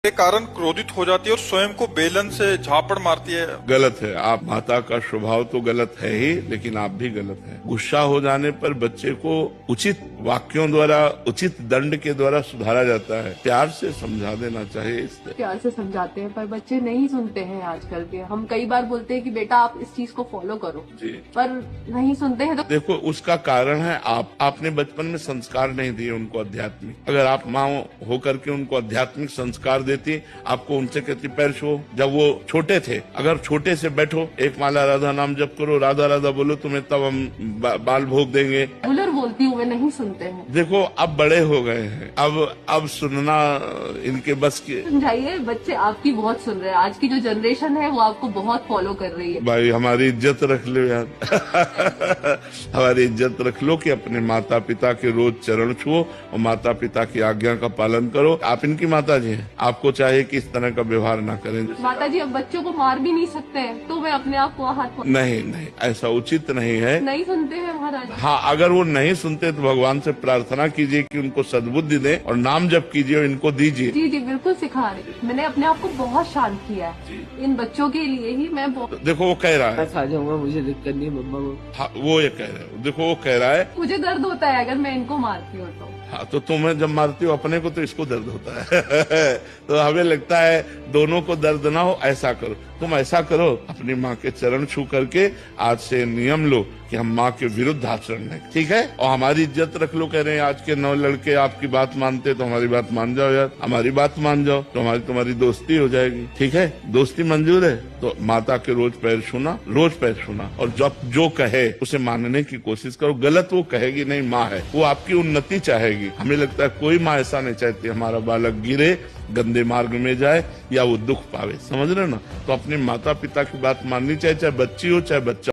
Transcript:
के कारण क्रोधित हो जाती है और स्वयं को बेलन से झापड़ मारती है। गलत है। आप माता का स्वभाव तो गलत है ही, लेकिन आप भी गलत है। गुस्सा हो जाने पर बच्चे को उचित वाक्यों द्वारा, उचित दंड के द्वारा सुधारा जाता है। प्यार से समझा देना चाहिए। इससे प्यार से समझाते हैं पर बच्चे नहीं सुनते हैं आजकल के। हम कई बार बोलते हैं कि बेटा आप इस चीज को फॉलो करो जी। पर नहीं सुनते हैं। तो देखो, उसका कारण है आपने बचपन में संस्कार नहीं दिए उनको आध्यात्मिक। अगर आप माँ होकर के उनको आध्यात्मिक संस्कार देती, आपको उनसे कहती पैर छुओ। जब वो छोटे थे, अगर छोटे से बैठो, एक माला राधा नाम जप करो, राधा राधा बोलो, तुम्हें तब हम बाल भोग देंगे। रेगुलर बोलती हूँ, वे नहीं सुनते हैं। देखो, अब बड़े हो गए हैं, अब सुनना इनके बस के। समझाइए, बच्चे आपकी बहुत सुन रहे हैं। आज की जो जनरेशन है वो आपको बहुत फॉलो कर रही है। भाई हमारी इज्जत रख लो यार। हमारी इज्जत रख लो कि अपने माता पिता के रोज चरण छुओ और माता पिता की आज्ञा का पालन करो। आप इनकी माता जी हैं, आपको चाहिए कि इस तरह का व्यवहार ना करें। माता जी अब बच्चों को मार भी नहीं सकते हैं तो मैं अपने आप को हाथ नहीं, ऐसा उचित नहीं है। नहीं सुनते हैं महाराज। हाँ, अगर वो नहीं सुनते तो भगवान से प्रार्थना कीजिए कि उनको सद्बुद्धि दें और नाम जप कीजिए और इनको दीजिए। जी जी बिल्कुल सिखा रही। मैंने अपने आप को बहुत शांत किया है इन बच्चों के लिए ही। मैं देखो वो कह रहा है, मैं खा जाऊंगा, मुझे दिक्कत नहीं मम्मा को। हाँ, वो ये कह रहा है। देखो वो कह रहा है, मुझे दर्द होता है अगर मैं इनको मारती हूँ तो। हाँ, तो तुम्हें जब मारती हो अपने को तो इसको दर्द होता है। तो हमें लगता है दोनों को दर्द ना हो। ऐसा करो, तुम ऐसा करो, अपनी माँ के चरण छू करके आज से नियम लो कि हम माँ के विरुद्ध आचरण नहीं, ठीक है? और हमारी इज्जत रख लो। कह रहे हैं आज के 9 लड़के आपकी बात मानते, तो हमारी बात मान जाओ यार। हमारी बात मान जाओ तो तुम्हारी दोस्ती हो जाएगी, ठीक है? दोस्ती मंजूर है तो माता के रोज पैर छूना, रोज पैर छूना, और जब जो कहे उसे मानने की कोशिश करो। गलत वो कहेगी नहीं, माँ है, वो आपकी उन्नति चाहेगी। हमें लगता है कोई माँ ऐसा नहीं चाहती हमारा बालक गिरे, गंदे मार्ग में जाए या वो दुख पावे, समझ रहे हो ना? तो अपने माता पिता की बात माननी चाहिए, चाहे बच्ची हो चाहे बच्चा।